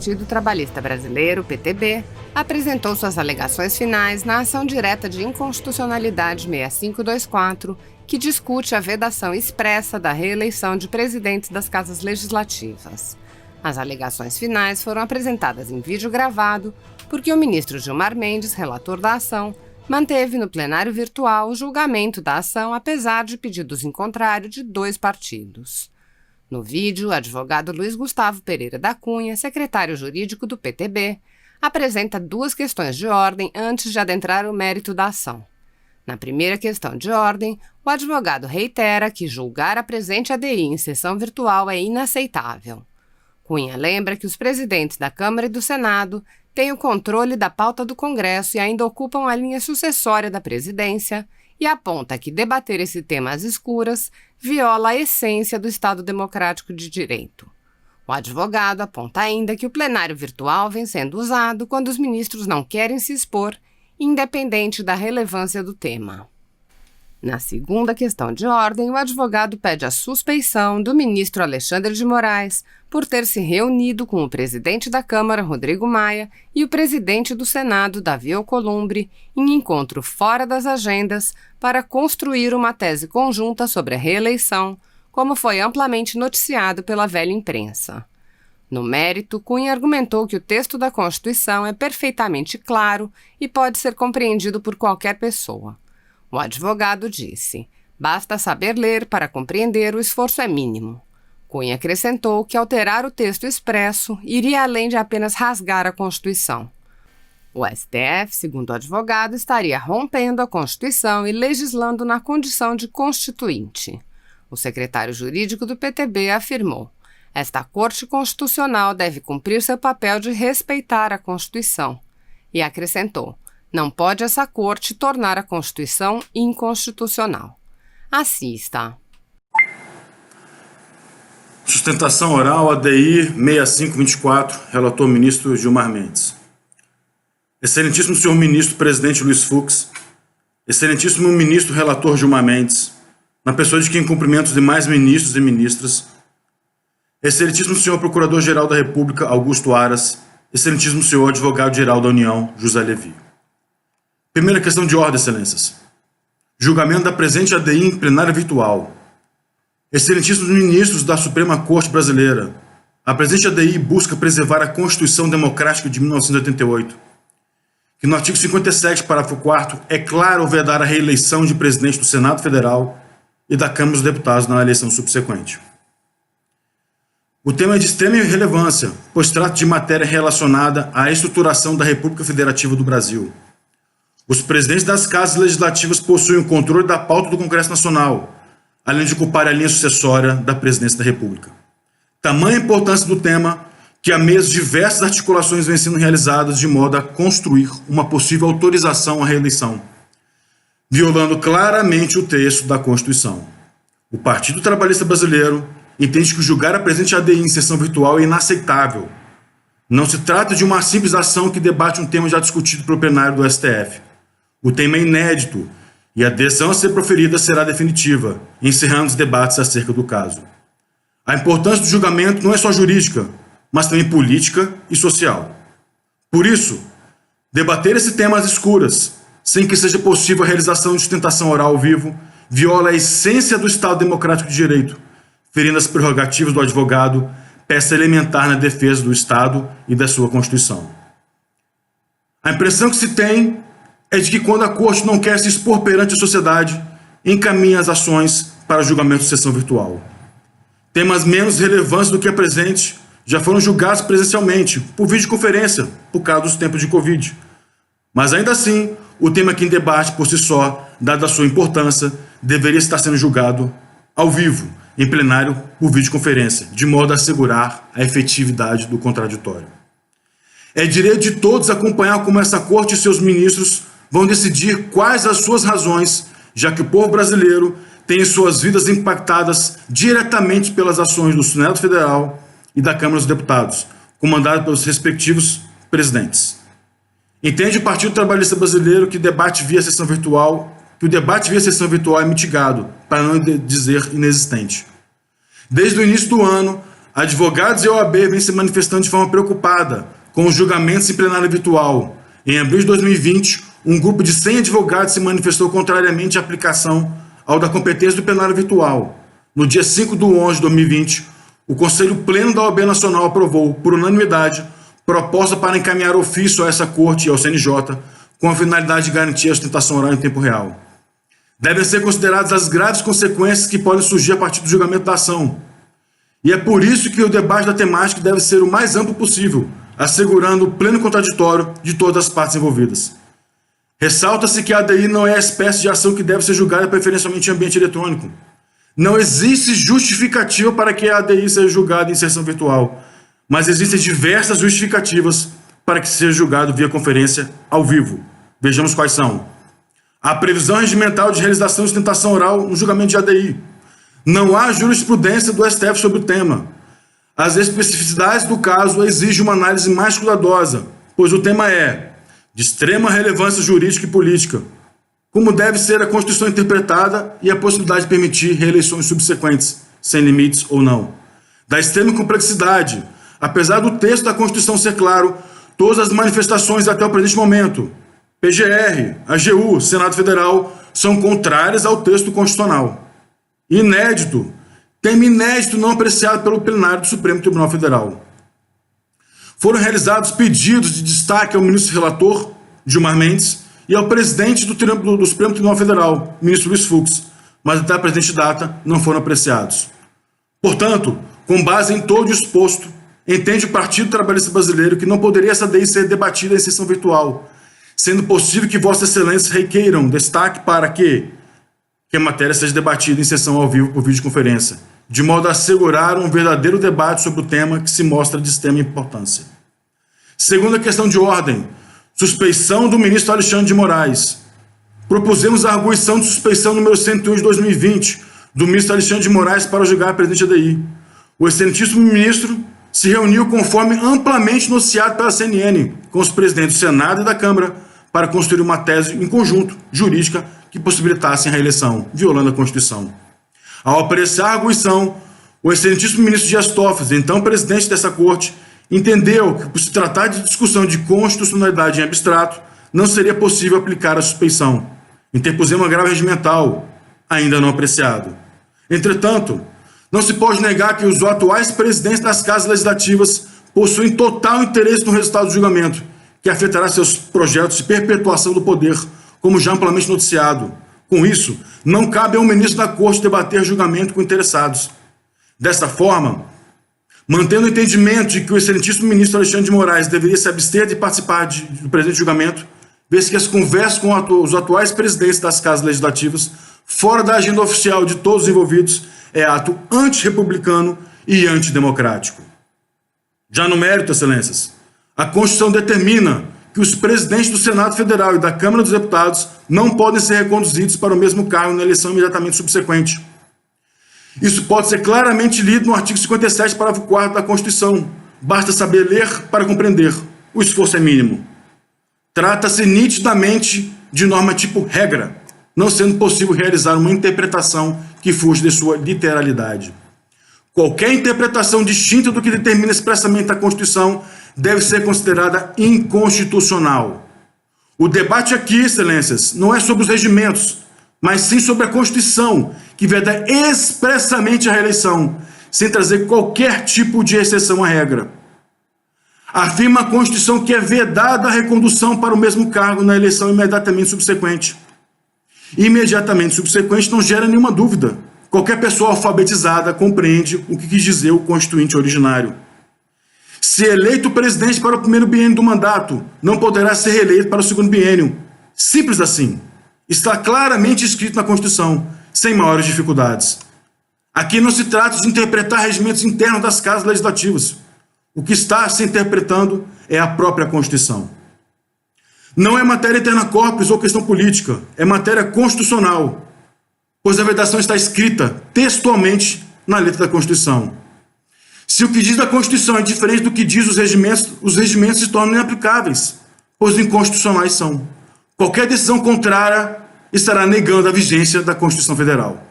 Partido Trabalhista Brasileiro, PTB, apresentou suas alegações finais na ação direta de inconstitucionalidade 6524, que discute a vedação expressa da reeleição de presidentes das casas legislativas. As alegações finais foram apresentadas em vídeo gravado porque o ministro Gilmar Mendes, relator da ação, manteve no plenário virtual o julgamento da ação, apesar de pedidos em contrário de 2 partidos. No vídeo, o advogado Luiz Gustavo Pereira da Cunha, secretário jurídico do PTB, apresenta 2 questões de ordem antes de adentrar o mérito da ação. Na primeira questão de ordem, o advogado reitera que julgar a presente ADI em sessão virtual é inaceitável. Cunha lembra que os presidentes da Câmara e do Senado têm o controle da pauta do Congresso e ainda ocupam a linha sucessória da presidência, e aponta que debater esse tema às escuras viola a essência do Estado Democrático de Direito. O advogado aponta ainda que o plenário virtual vem sendo usado quando os ministros não querem se expor, independente da relevância do tema. Na segunda questão de ordem, o advogado pede a suspeição do ministro Alexandre de Moraes por ter se reunido com o presidente da Câmara, Rodrigo Maia, e o presidente do Senado, Davi Alcolumbre, em encontro fora das agendas para construir uma tese conjunta sobre a reeleição, como foi amplamente noticiado pela velha imprensa. No mérito, Cunha argumentou que o texto da Constituição é perfeitamente claro e pode ser compreendido por qualquer pessoa. O advogado disse: basta saber ler para compreender, o esforço é mínimo. Cunha acrescentou que alterar o texto expresso iria além de apenas rasgar a Constituição. O STF, segundo o advogado, estaria rompendo a Constituição e legislando na condição de constituinte. O secretário jurídico do PTB afirmou: esta Corte Constitucional deve cumprir seu papel de respeitar a Constituição. E acrescentou: não pode essa Corte tornar a Constituição inconstitucional. Assista. Sustentação oral, ADI 6524, relator ministro Gilmar Mendes. Excelentíssimo senhor ministro presidente Luiz Fux, excelentíssimo ministro relator Gilmar Mendes, na pessoa de quem cumprimento os demais ministros e ministras, excelentíssimo senhor procurador-geral da República Augusto Aras, excelentíssimo senhor advogado-geral da União José Levi. Primeira questão de ordem, excelências. Julgamento da presente ADI em plenário virtual. Excelentíssimos ministros da Suprema Corte Brasileira, a presente ADI busca preservar a Constituição Democrática de 1988, que no artigo 57, parágrafo 4º, é claro ao vedar a reeleição de presidente do Senado Federal e da Câmara dos Deputados na eleição subsequente. O tema é de extrema relevância, pois trata de matéria relacionada à estruturação da República Federativa do Brasil. Os presidentes das casas legislativas possuem o controle da pauta do Congresso Nacional, além de ocupar a linha sucessória da presidência da República. Tamanha a importância do tema que há meses diversas articulações vêm sendo realizadas de modo a construir uma possível autorização à reeleição, violando claramente o texto da Constituição. O Partido Trabalhista Brasileiro entende que julgar a presente ADI em sessão virtual é inaceitável. Não se trata de uma simples ação que debate um tema já discutido pelo plenário do STF. O tema é inédito e a decisão a ser proferida será definitiva, encerrando os debates acerca do caso. A importância do julgamento não é só jurídica, mas também política e social. Por isso, debater esse tema às escuras, sem que seja possível a realização de sustentação oral ao vivo, viola a essência do Estado Democrático de Direito, ferindo as prerrogativas do advogado, peça elementar na defesa do Estado e da sua Constituição. A impressão que se tem é de que quando a Corte não quer se expor perante a sociedade, encaminha as ações para julgamento de sessão virtual. Temas menos relevantes do que a presente já foram julgados presencialmente, por videoconferência, por causa dos tempos de Covid. Mas ainda assim, o tema aqui em debate por si só, dada a sua importância, deveria estar sendo julgado ao vivo, em plenário por videoconferência, de modo a assegurar a efetividade do contraditório. É direito de todos acompanhar como essa Corte e seus ministros vão decidir quais as suas razões, já que o povo brasileiro tem suas vidas impactadas diretamente pelas ações do Senado Federal e da Câmara dos Deputados, comandado pelos respectivos presidentes. Entende o Partido Trabalhista Brasileiro que o debate via sessão virtual é mitigado, para não dizer inexistente. Desde o início do ano, Advogados e OAB vêm se manifestando de forma preocupada com os julgamentos em plenário virtual. Em abril de 2020, um grupo de 100 advogados se manifestou contrariamente à aplicação ao da competência do plenário virtual. No dia 5/11 de 2020, o Conselho Pleno da OAB Nacional aprovou, por unanimidade, proposta para encaminhar ofício a essa Corte e ao CNJ com a finalidade de garantir a sustentação oral em tempo real. Devem ser consideradas as graves consequências que podem surgir a partir do julgamento da ação. E é por isso que o debate da temática deve ser o mais amplo possível, assegurando o pleno contraditório de todas as partes envolvidas. Ressalta-se que a ADI não é a espécie de ação que deve ser julgada preferencialmente em ambiente eletrônico. Não existe justificativa para que a ADI seja julgada em sessão virtual, mas existem diversas justificativas para que seja julgado via conferência ao vivo. Vejamos quais são. A previsão regimental de realização de sustentação oral no julgamento de ADI. Não há jurisprudência do STF sobre o tema. As especificidades do caso exigem uma análise mais cuidadosa, pois o tema é de extrema relevância jurídica e política, como deve ser a Constituição interpretada e a possibilidade de permitir reeleições subsequentes, sem limites ou não. Da extrema complexidade, apesar do texto da Constituição ser claro, todas as manifestações até o presente momento, PGR, AGU, Senado Federal, são contrárias ao texto constitucional. Inédito, tema inédito não apreciado pelo plenário do Supremo Tribunal Federal. Foram realizados pedidos de destaque ao ministro relator, Gilmar Mendes, e ao presidente do Supremo Tribunal Federal, ministro Luiz Fux, mas até a presente data não foram apreciados. Portanto, com base em todo o exposto, entende o Partido Trabalhista Brasileiro que não poderia essa ADI ser debatida em sessão virtual, sendo possível que Vossas Excelências requeiram destaque para que a matéria seja debatida em sessão ao vivo por videoconferência, de modo a assegurar um verdadeiro debate sobre o tema que se mostra de extrema importância. Segunda questão de ordem, suspeição do ministro Alexandre de Moraes. Propusemos a arguição de suspeição número 101 de 2020 do ministro Alexandre de Moraes para julgar a presidente da ADI. O excelentíssimo ministro se reuniu conforme amplamente noticiado pela CNN com os presidentes do Senado e da Câmara para construir uma tese em conjunto, jurídica, que possibilitasse a reeleição, violando a Constituição. Ao apreciar a arguição, o excelentíssimo ministro Dias Toffoli, então presidente dessa Corte, entendeu que, por se tratar de discussão de constitucionalidade em abstrato, não seria possível aplicar a suspeição. Interpusemos um agravo regimental, ainda não apreciado. Entretanto, não se pode negar que os atuais presidentes das casas legislativas possuem total interesse no resultado do julgamento, que afetará seus projetos de perpetuação do poder, como já amplamente noticiado. Com isso, não cabe ao ministro da Corte debater julgamento com interessados. Desta forma, mantendo o entendimento de que o excelentíssimo ministro Alexandre de Moraes deveria se abster de participar do presente julgamento, vê-se que as conversas com os atuais presidentes das casas legislativas, fora da agenda oficial de todos os envolvidos, é ato antirrepublicano e antidemocrático. Já no mérito, excelências, a Constituição determina que os presidentes do Senado Federal e da Câmara dos Deputados não podem ser reconduzidos para o mesmo cargo na eleição imediatamente subsequente. Isso pode ser claramente lido no artigo 57, parágrafo 4º da Constituição. Basta saber ler para compreender. O esforço é mínimo. Trata-se nitidamente de norma tipo regra, não sendo possível realizar uma interpretação que fuja de sua literalidade. Qualquer interpretação distinta do que determina expressamente a Constituição deve ser considerada inconstitucional. O debate aqui, excelências, não é sobre os regimentos, mas sim sobre a Constituição, que veda expressamente a reeleição, sem trazer qualquer tipo de exceção à regra. Afirma a Constituição que é vedada a recondução para o mesmo cargo na eleição imediatamente subsequente. Imediatamente subsequente não gera nenhuma dúvida. Qualquer pessoa alfabetizada compreende o que quis dizer o constituinte originário. Se eleito presidente para o primeiro biênio do mandato, não poderá ser reeleito para o segundo biênio. Simples assim. Está claramente escrito na Constituição, sem maiores dificuldades. Aqui não se trata de interpretar regimentos internos das casas legislativas. O que está se interpretando é a própria Constituição. Não é matéria eterna corpus ou questão política, é matéria constitucional, pois a vedação está escrita textualmente na letra da Constituição. Se o que diz da Constituição é diferente do que diz os regimentos se tornam inaplicáveis, pois inconstitucionais são. Qualquer decisão contrária estará negando a vigência da Constituição Federal.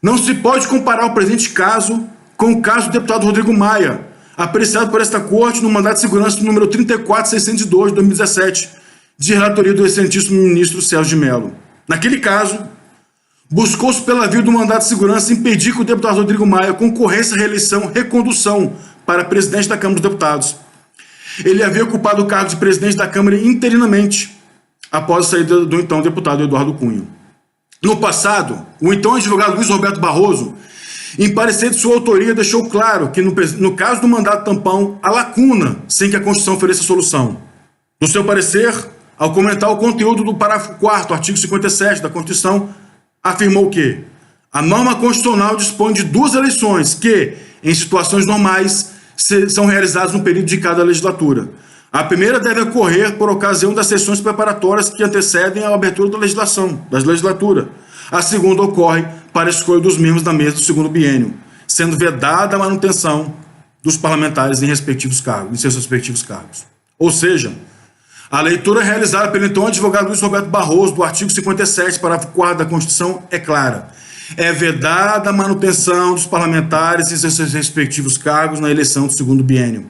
Não se pode comparar o presente caso com o caso do deputado Rodrigo Maia, apreciado por esta Corte no mandato de segurança número 34602 de 2017, de relatoria do excelentíssimo ministro Sérgio de Mello. Naquele caso, buscou-se pela via do mandato de segurança impedir que o deputado Rodrigo Maia concorresse à reeleição, recondução para presidente da Câmara dos Deputados. Ele havia ocupado o cargo de presidente da Câmara interinamente, após a saída do então deputado Eduardo Cunha. No passado, o então advogado Luiz Roberto Barroso, em parecer de sua autoria, deixou claro que no caso do mandato tampão, há lacuna sem que a Constituição ofereça solução. No seu parecer, ao comentar o conteúdo do parágrafo 4º, artigo 57 da Constituição, afirmou que a norma constitucional dispõe de 2 eleições que, em situações normais, são realizadas no período de cada legislatura. A primeira deve ocorrer por ocasião das sessões preparatórias que antecedem a abertura da legislatura. A segunda ocorre para a escolha dos membros da mesa do segundo biênio, sendo vedada a manutenção dos parlamentares em seus respectivos cargos. Ou seja, a leitura realizada pelo então advogado Luiz Roberto Barroso do artigo 57, parágrafo 4º da Constituição é clara. É vedada a manutenção dos parlamentares em seus respectivos cargos na eleição do segundo biênio.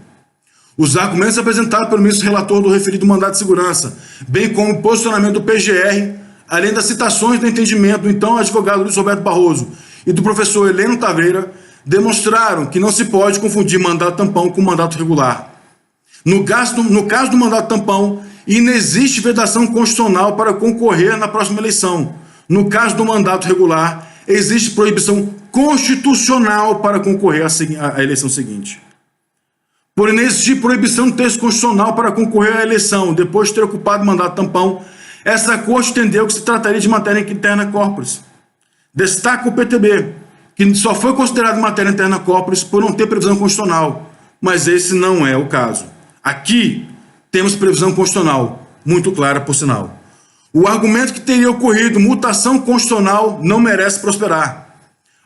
Os argumentos apresentados pelo ministro relator do referido mandato de segurança, bem como o posicionamento do PGR, além das citações do entendimento do então advogado Luiz Roberto Barroso e do professor Heleno Taveira, demonstraram que não se pode confundir mandato tampão com mandato regular. No caso do mandato tampão, inexiste vedação constitucional para concorrer na próxima eleição. No caso do mandato regular, existe proibição constitucional para concorrer à eleição seguinte. Por inexistir proibição do texto constitucional para concorrer à eleição, depois de ter ocupado o mandato tampão, essa Corte entendeu que se trataria de matéria interna corporis. Destaca o PTB, que só foi considerado matéria interna corporis por não ter previsão constitucional, mas esse não é o caso. Aqui temos previsão constitucional, muito clara por sinal. O argumento que teria ocorrido mutação constitucional não merece prosperar.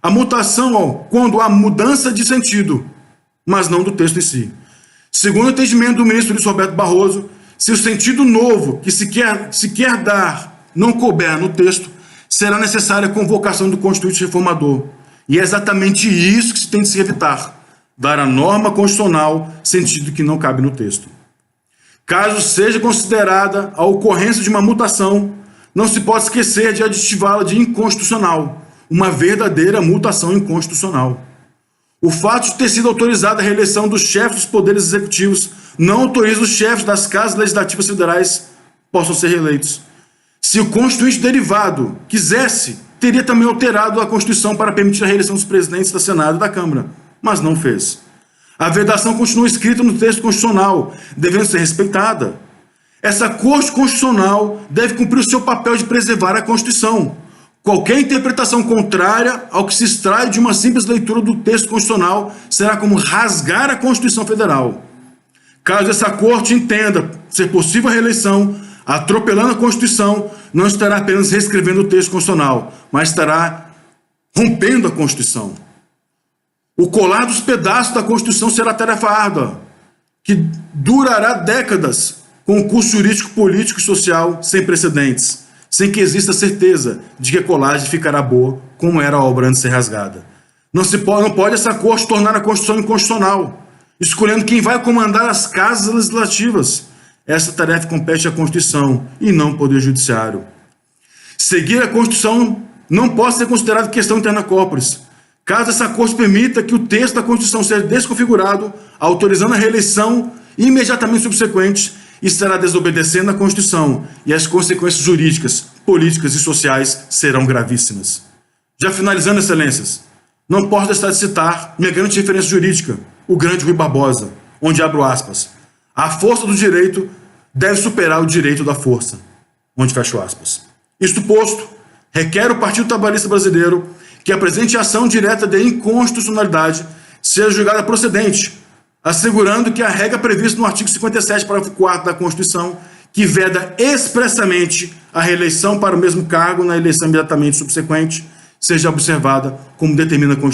A mutação, quando há mudança de sentido, mas não do texto em si. Segundo o entendimento do ministro Luiz Roberto Barroso, se o sentido novo que se quer dar não couber no texto, será necessária a convocação do Constituinte Reformador. E é exatamente isso que se tem de se evitar, dar à norma constitucional sentido que não cabe no texto. Caso seja considerada a ocorrência de uma mutação, não se pode esquecer de aditivá-la de inconstitucional, uma verdadeira mutação inconstitucional. O fato de ter sido autorizada a reeleição dos chefes dos poderes executivos não autoriza os chefes das casas legislativas federais possam ser reeleitos. Se o Constituinte derivado quisesse, teria também alterado a Constituição para permitir a reeleição dos presidentes da Senado e da Câmara, mas não fez. A vedação continua escrita no texto constitucional, devendo ser respeitada. Essa Corte Constitucional deve cumprir o seu papel de preservar a Constituição. Qualquer interpretação contrária ao que se extrai de uma simples leitura do texto constitucional será como rasgar a Constituição Federal. Caso essa Corte entenda ser possível a reeleição, atropelando a Constituição, não estará apenas reescrevendo o texto constitucional, mas estará rompendo a Constituição. O colar dos pedaços da Constituição será tarefa árdua, que durará décadas, com um custo jurídico, político e social sem precedentes, sem que exista certeza de que a colagem ficará boa, como era a obra antes de ser rasgada. Não pode essa Corte tornar a Constituição inconstitucional, escolhendo quem vai comandar as casas legislativas. Essa tarefa compete à Constituição e não ao Poder Judiciário. Seguir a Constituição não pode ser considerado questão interna corporis. Caso essa Corte permita que o texto da Constituição seja desconfigurado, autorizando a reeleição imediatamente subsequente, estará desobedecendo a Constituição e as consequências jurídicas, políticas e sociais serão gravíssimas. Já finalizando, excelências, não posso deixar de citar minha grande referência jurídica, o grande Rui Barbosa, onde abro aspas, a força do direito deve superar o direito da força, onde fecho aspas. Isto posto, requer o Partido Trabalhista Brasileiro que a presente ação direta de inconstitucionalidade seja julgada procedente, assegurando que a regra prevista no artigo 57, parágrafo 4º da Constituição, que veda expressamente a reeleição para o mesmo cargo na eleição imediatamente subsequente, seja observada como determina a Constituição.